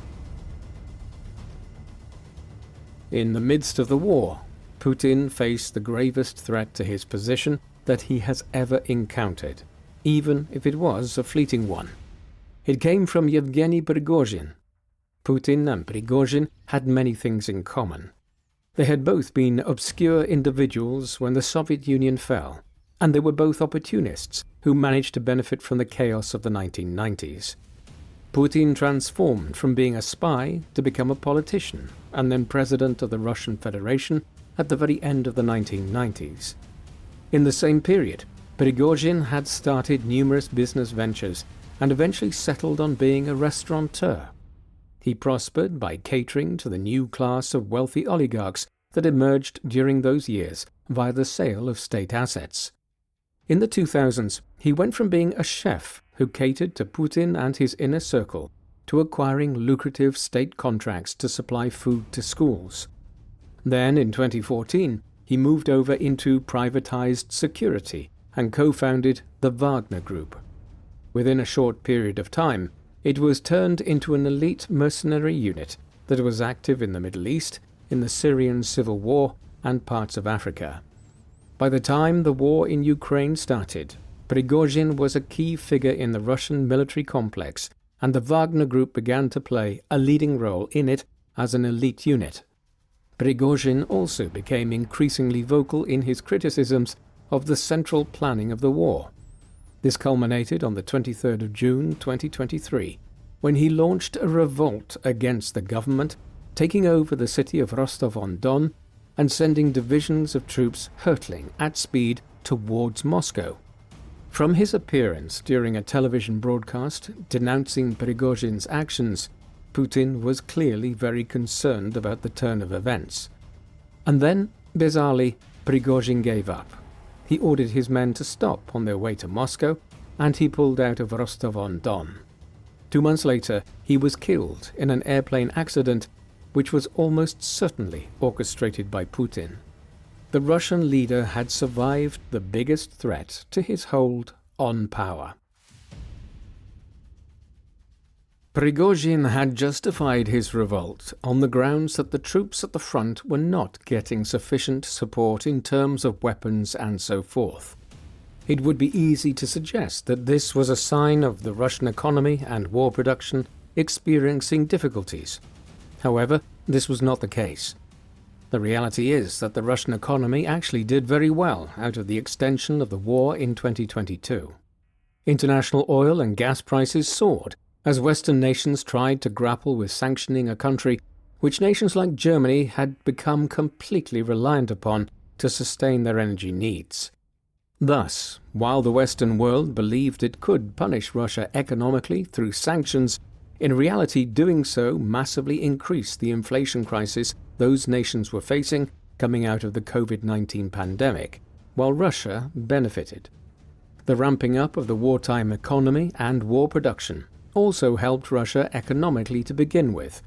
In the midst of the war, Putin faced the gravest threat to his position that he has ever encountered, even if it was a fleeting one. It came from Yevgeny Prigozhin. Putin and Prigozhin had many things in common. They had both been obscure individuals when the Soviet Union fell, and they were both opportunists who managed to benefit from the chaos of the 1990s. Putin transformed from being a spy to become a politician and then president of the Russian Federation at the very end of the 1990s. In the same period, Prigozhin had started numerous business ventures and eventually settled on being a restaurateur. He prospered by catering to the new class of wealthy oligarchs that emerged during those years via the sale of state assets. In the 2000s, he went from being a chef who catered to Putin and his inner circle to acquiring lucrative state contracts to supply food to schools. Then, in 2014, he moved over into privatized security and co-founded the Wagner Group. Within a short period of time, it was turned into an elite mercenary unit that was active in the Middle East, in the Syrian civil war, and parts of Africa. By the time the war in Ukraine started, Prigozhin was a key figure in the Russian military complex, and the Wagner Group began to play a leading role in it as an elite unit. Prigozhin also became increasingly vocal in his criticisms of the central planning of the war. This culminated on the 23rd of June 2023, when he launched a revolt against the government, taking over the city of Rostov-on-Don and sending divisions of troops hurtling at speed towards Moscow. From his appearance during a television broadcast denouncing Prigozhin's actions, Putin was clearly very concerned about the turn of events. And then, bizarrely, Prigozhin gave up. He ordered his men to stop on their way to Moscow, and he pulled out of Rostov-on-Don. 2 months later, he was killed in an airplane accident which was almost certainly orchestrated by Putin. The Russian leader had survived the biggest threat to his hold on power. Prigozhin had justified his revolt on the grounds that the troops at the front were not getting sufficient support in terms of weapons and so forth. It would be easy to suggest that this was a sign of the Russian economy and war production experiencing difficulties. However, this was not the case. The reality is that the Russian economy actually did very well out of the extension of the war in 2022. International oil and gas prices soared as Western nations tried to grapple with sanctioning a country which nations like Germany had become completely reliant upon to sustain their energy needs. Thus, while the Western world believed it could punish Russia economically through sanctions, in reality doing so massively increased the inflation crisis those nations were facing coming out of the COVID-19 pandemic, while Russia benefited. The ramping up of the wartime economy and war production also helped Russia economically to begin with,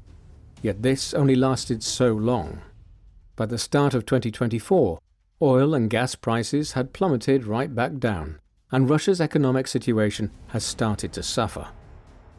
yet this only lasted so long. By the start of 2024, oil and gas prices had plummeted right back down, and Russia's economic situation has started to suffer.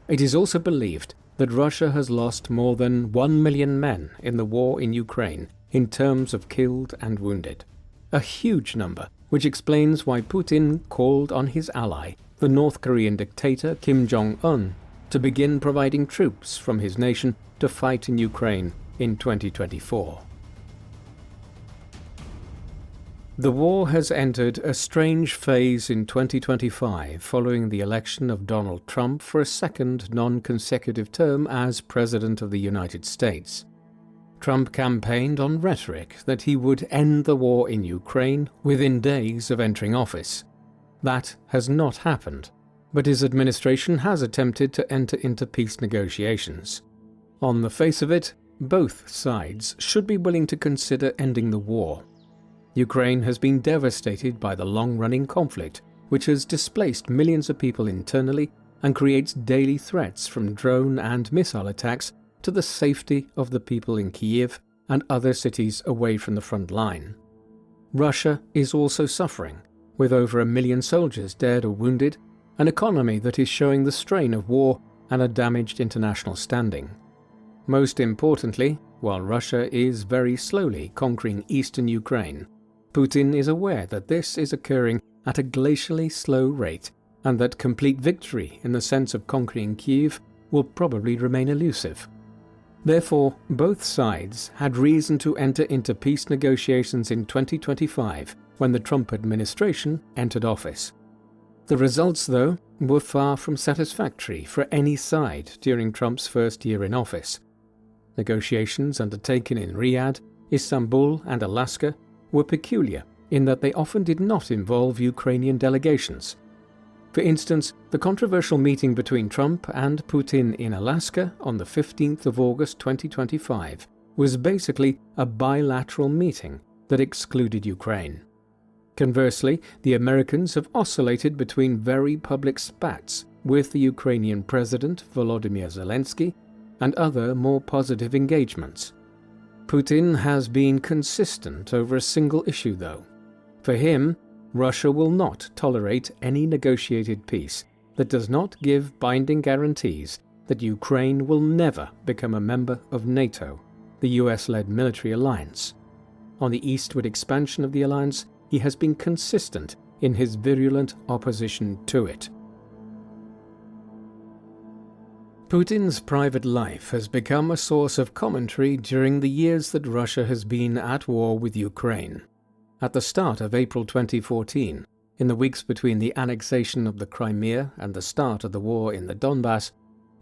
It is also believed that Russia has lost more than 1 million men in the war in Ukraine in terms of killed and wounded. A huge number, which explains why Putin called on his ally, the North Korean dictator Kim Jong-un, to begin providing troops from his nation to fight in Ukraine in 2024. The war has entered a strange phase in 2025 following the election of Donald Trump for a second non-consecutive term as President of the United States. Trump campaigned on rhetoric that he would end the war in Ukraine within days of entering office. That has not happened, but his administration has attempted to enter into peace negotiations. On the face of it, both sides should be willing to consider ending the war. Ukraine has been devastated by the long-running conflict, which has displaced millions of people internally and creates daily threats from drone and missile attacks to the safety of the people in Kyiv and other cities away from the front line. Russia is also suffering, with over 1 million soldiers dead or wounded, an economy that is showing the strain of war and a damaged international standing. Most importantly, while Russia is very slowly conquering eastern Ukraine, Putin is aware that this is occurring at a glacially slow rate and that complete victory in the sense of conquering Kyiv will probably remain elusive. Therefore, both sides had reason to enter into peace negotiations in 2025 when the Trump administration entered office. The results, though, were far from satisfactory for any side during Trump's first year in office. Negotiations undertaken in Riyadh, Istanbul, and Alaska were peculiar in that they often did not involve Ukrainian delegations. For instance, the controversial meeting between Trump and Putin in Alaska on the 15th of August 2025 was basically a bilateral meeting that excluded Ukraine. Conversely, the Americans have oscillated between very public spats with the Ukrainian President Volodymyr Zelensky and other more positive engagements. Putin has been consistent over a single issue, though. For him, Russia will not tolerate any negotiated peace that does not give binding guarantees that Ukraine will never become a member of NATO, the US-led military alliance. On the eastward expansion of the alliance, he has been consistent in his virulent opposition to it. Putin's private life has become a source of commentary during the years that Russia has been at war with Ukraine. At the start of April 2014, in the weeks between the annexation of the Crimea and the start of the war in the Donbass,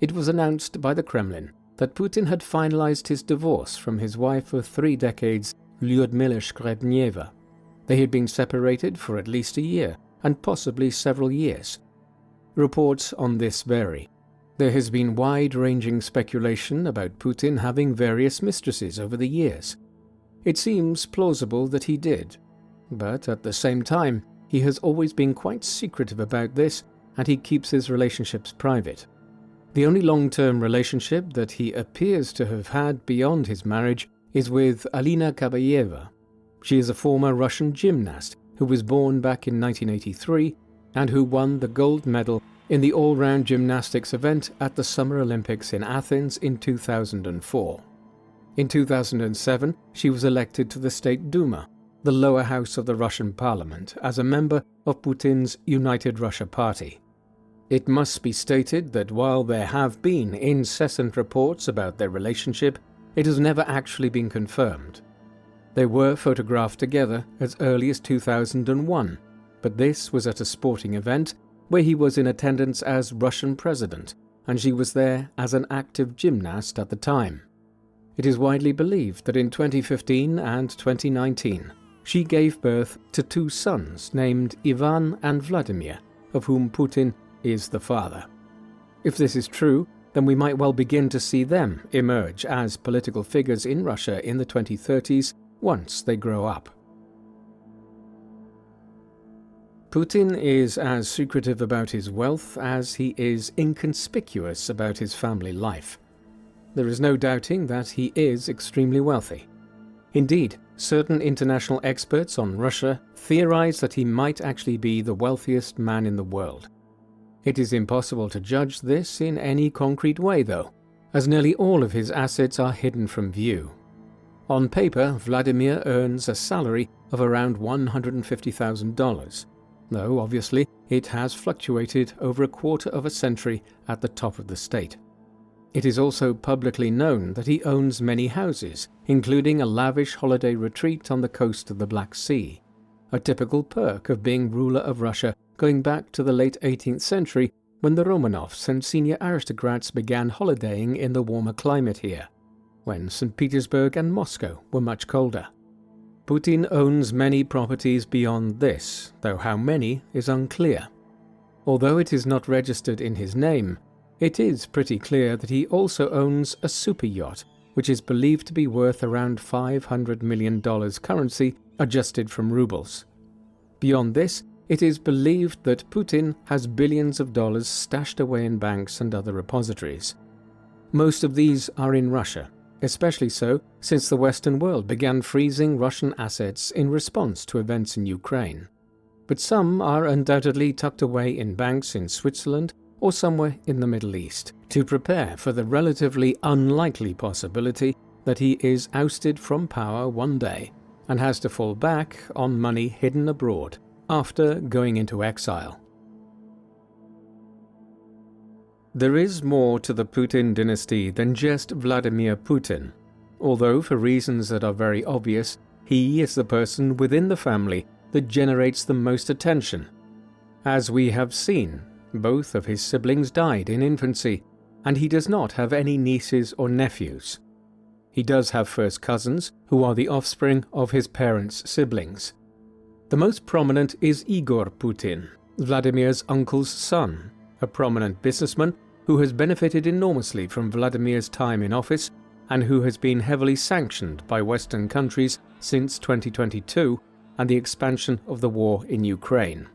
it was announced by the Kremlin that Putin had finalized his divorce from his wife of 3 decades, Lyudmila Shkrebnyeva. They had been separated for at least a year, and possibly several years. Reports on this vary. There has been wide-ranging speculation about Putin having various mistresses over the years. It seems plausible that he did, but at the same time, he has always been quite secretive about this, and he keeps his relationships private. The only long-term relationship that he appears to have had beyond his marriage is with Alina Kabayeva. She is a former Russian gymnast who was born back in 1983 and who won the gold medal in the all-round gymnastics event at the Summer Olympics in Athens in 2004. In 2007, she was elected to the State Duma, the lower house of the Russian parliament, as a member of Putin's United Russia Party. It must be stated that while there have been incessant reports about their relationship, it has never actually been confirmed. They were photographed together as early as 2001, but this was at a sporting event where he was in attendance as Russian president, and she was there as an active gymnast at the time. It is widely believed that in 2015 and 2019, she gave birth to 2 sons named Ivan and Vladimir, of whom Putin is the father. If this is true, then we might well begin to see them emerge as political figures in Russia in the 2030s once they grow up. Putin is as secretive about his wealth as he is inconspicuous about his family life. There is no doubting that he is extremely wealthy. Indeed, certain international experts on Russia theorize that he might actually be the wealthiest man in the world. It is impossible to judge this in any concrete way, though, as nearly all of his assets are hidden from view. On paper, Vladimir earns a salary of around $150,000, though obviously it has fluctuated over a quarter of a century at the top of the state. It is also publicly known that he owns many houses, including a lavish holiday retreat on the coast of the Black Sea, a typical perk of being ruler of Russia going back to the late 18th century when the Romanovs and senior aristocrats began holidaying in the warmer climate here, when St. Petersburg and Moscow were much colder. Putin owns many properties beyond this, though how many is unclear. Although it is not registered in his name, it is pretty clear that he also owns a super yacht, which is believed to be worth around $500 million currency adjusted from rubles. Beyond this, it is believed that Putin has billions of dollars stashed away in banks and other repositories. Most of these are in Russia, especially so since the Western world began freezing Russian assets in response to events in Ukraine. But some are undoubtedly tucked away in banks in Switzerland or somewhere in the Middle East, to prepare for the relatively unlikely possibility that he is ousted from power one day and has to fall back on money hidden abroad after going into exile. There is more to the Putin dynasty than just Vladimir Putin, although for reasons that are very obvious, he is the person within the family that generates the most attention. As we have seen, both of his siblings died in infancy, and he does not have any nieces or nephews. He does have first cousins, who are the offspring of his parents' siblings. The most prominent is Igor Putin, Vladimir's uncle's son, a prominent businessman who has benefited enormously from Vladimir's time in office and who has been heavily sanctioned by Western countries since 2022 and the expansion of the war in Ukraine.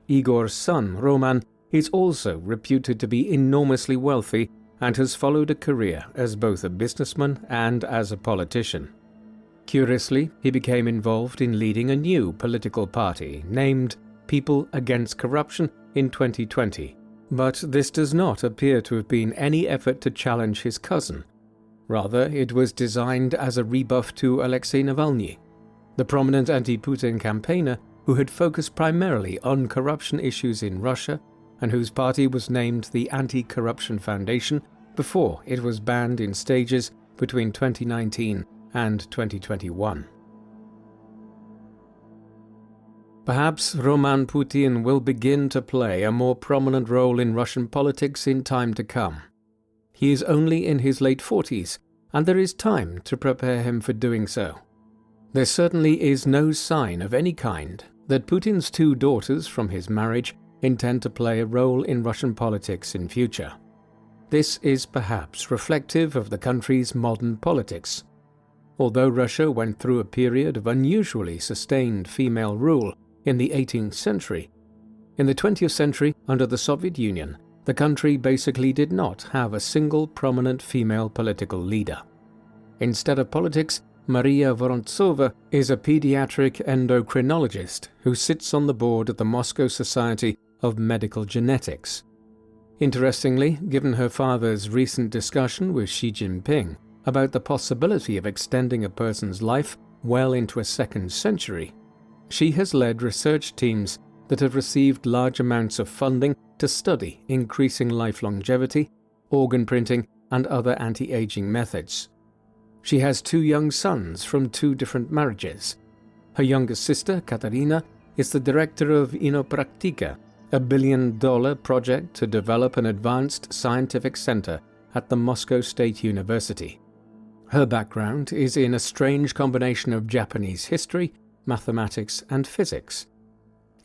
Igor's son, Roman, is also reputed to be enormously wealthy and has followed a career as both a businessman and as a politician. Curiously, he became involved in leading a new political party named People Against Corruption in 2020, but this does not appear to have been any effort to challenge his cousin. Rather, it was designed as a rebuff to Alexei Navalny, the prominent anti-Putin campaigner who had focused primarily on corruption issues in Russia and whose party was named the Anti-Corruption Foundation before it was banned in stages between 2019 and 2021. Perhaps Roman Putin will begin to play a more prominent role in Russian politics in time to come. He is only in his late 40s, and there is time to prepare him for doing so. There certainly is no sign of any kind that Putin's 2 daughters from his marriage intend to play a role in Russian politics in future. This is perhaps reflective of the country's modern politics. Although Russia went through a period of unusually sustained female rule in the 18th century, in the 20th century under the Soviet Union, the country basically did not have a single prominent female political leader. Instead of politics, Maria Vorontsova is a pediatric endocrinologist who sits on the board of the Moscow Society of Medical Genetics. Interestingly, given her father's recent discussion with Xi Jinping about the possibility of extending a person's life well into a second century, she has led research teams that have received large amounts of funding to study increasing life longevity, organ printing, and other anti-aging methods. She has 2 young sons from 2 different marriages. Her youngest sister, Katarina, is the director of Inopraktika, $1 billion project to develop an advanced scientific center at the Moscow State University. Her background is in a strange combination of Japanese history, mathematics, and physics.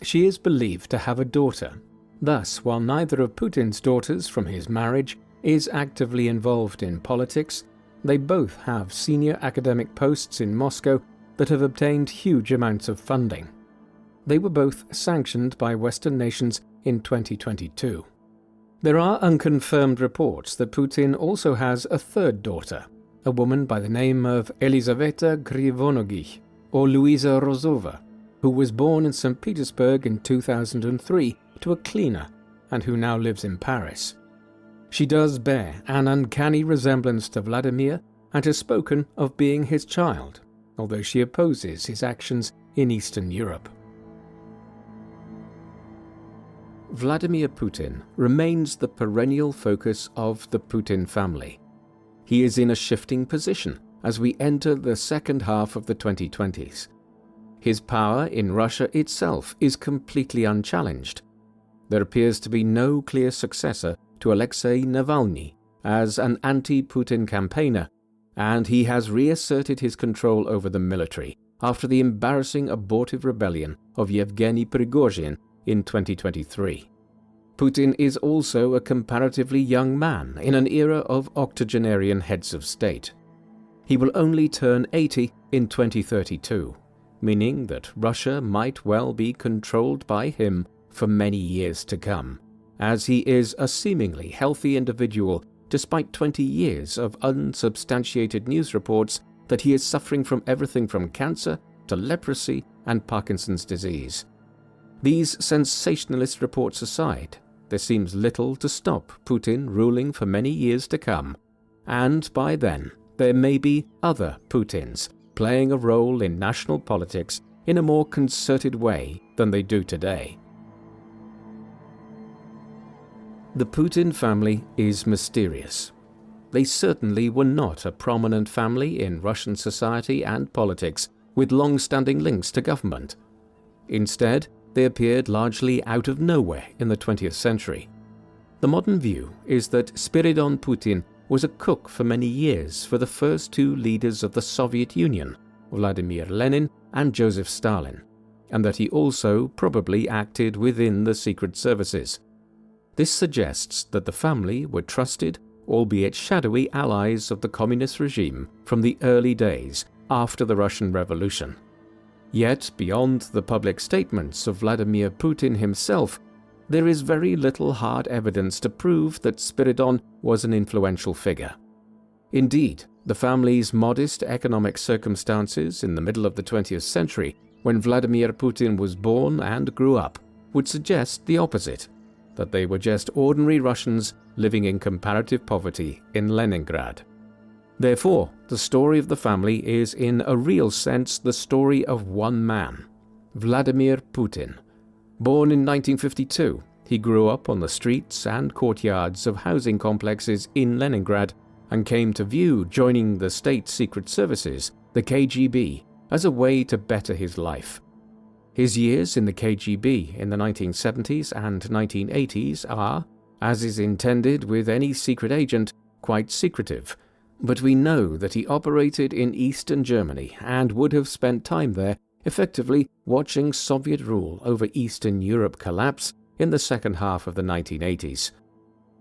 She is believed to have a daughter. Thus, while neither of Putin's daughters from his marriage is actively involved in politics, they both have senior academic posts in Moscow that have obtained huge amounts of funding. They were both sanctioned by Western nations in 2022. There are unconfirmed reports that Putin also has a third daughter, a woman by the name of Elizaveta Grivonovich, or Luisa Rozova, who was born in St. Petersburg in 2003 to a cleaner and who now lives in Paris. She does bear an uncanny resemblance to Vladimir and has spoken of being his child, although she opposes his actions in Eastern Europe. Vladimir Putin remains the perennial focus of the Putin family. He is in a shifting position as we enter the second half of the 2020s. His power in Russia itself is completely unchallenged. There appears to be no clear successor to Alexei Navalny as an anti-Putin campaigner, and he has reasserted his control over the military after the embarrassing abortive rebellion of Yevgeny Prigozhin in 2023. Putin is also a comparatively young man in an era of octogenarian heads of state. He will only turn 80 in 2032, meaning that Russia might well be controlled by him for many years to come, as he is a seemingly healthy individual despite 20 years of unsubstantiated news reports that he is suffering from everything from cancer to leprosy and Parkinson's disease. These sensationalist reports aside, there seems little to stop Putin ruling for many years to come, and by then there may be other Putins playing a role in national politics in a more concerted way than they do today. The Putin family is mysterious. They certainly were not a prominent family in Russian society and politics with long-standing links to government. Instead, they appeared largely out of nowhere in the 20th century. The modern view is that Spiridon Putin was a cook for many years for the first two leaders of the Soviet Union, Vladimir Lenin and Joseph Stalin, and that he also probably acted within the secret services. This suggests that the family were trusted, albeit shadowy, allies of the communist regime from the early days after the Russian Revolution. Yet, beyond the public statements of Vladimir Putin himself, there is very little hard evidence to prove that Spiridon was an influential figure. Indeed, the family's modest economic circumstances in the middle of the 20th century, when Vladimir Putin was born and grew up, would suggest the opposite, that they were just ordinary Russians living in comparative poverty in Leningrad. Therefore, the story of the family is in a real sense the story of one man, Vladimir Putin. Born in 1952, he grew up on the streets and courtyards of housing complexes in Leningrad and came to view joining the state secret services, the KGB, as a way to better his life. His years in the KGB in the 1970s and 1980s are, as is intended with any secret agent, quite secretive, but we know that he operated in Eastern Germany and would have spent time there effectively watching Soviet rule over Eastern Europe collapse in the second half of the 1980s.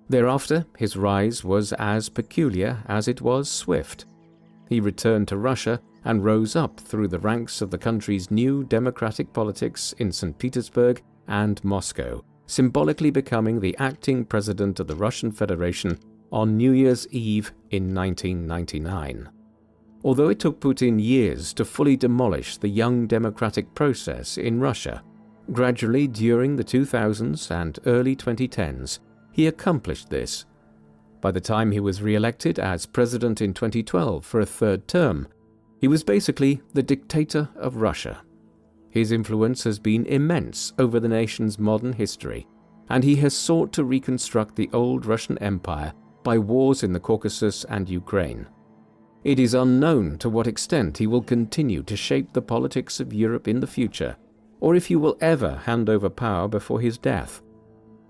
Thereafter, his rise was as peculiar as it was swift. He returned to Russia and rose up through the ranks of the country's new democratic politics in St. Petersburg and Moscow, symbolically becoming the acting president of the Russian Federation on New Year's Eve in 1999. Although it took Putin years to fully demolish the young democratic process in Russia, gradually during the 2000s and early 2010s, he accomplished this. By the time he was re-elected as president in 2012 for a third term, he was basically the dictator of Russia. His influence has been immense over the nation's modern history, and he has sought to reconstruct the old Russian Empire by wars in the Caucasus and Ukraine. It is unknown to what extent he will continue to shape the politics of Europe in the future, or if he will ever hand over power before his death,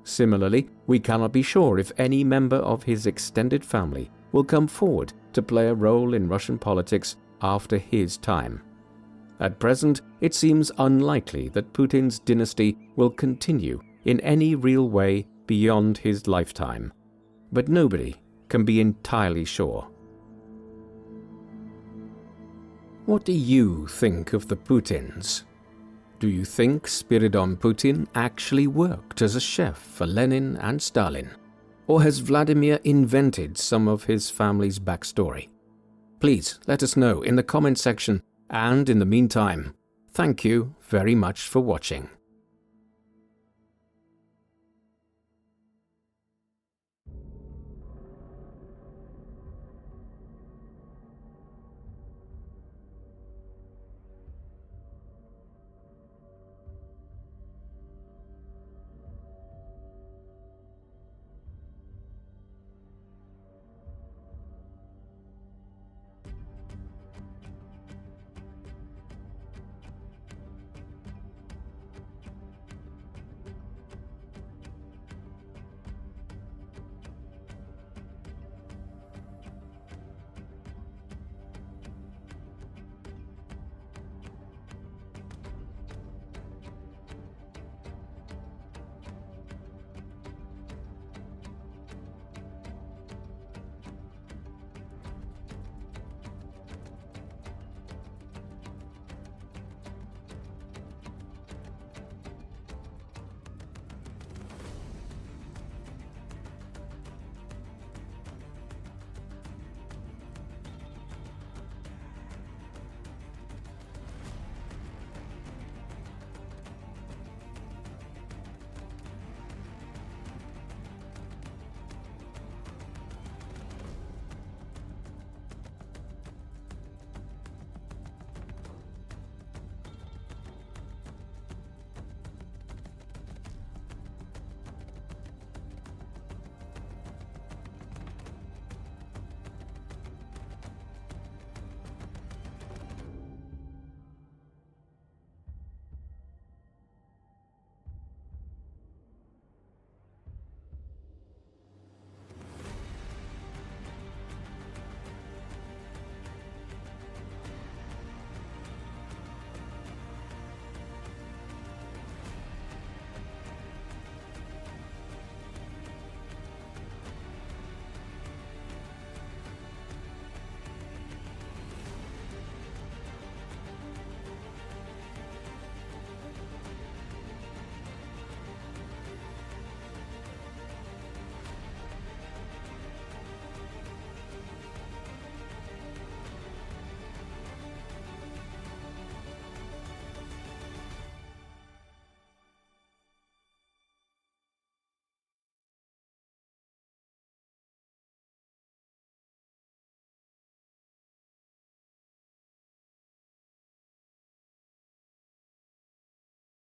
Similarly, we cannot be sure if any member of his extended family will come forward to play a role in Russian politics after his time. At present, it seems unlikely that Putin's dynasty will continue in any real way beyond his lifetime, but nobody can be entirely sure. What do you think of the Putins? Do you think Spiridon Putin actually worked as a chef for Lenin and Stalin? Or has Vladimir invented some of his family's backstory? Please let us know in the comment section, and in the meantime, thank you very much for watching.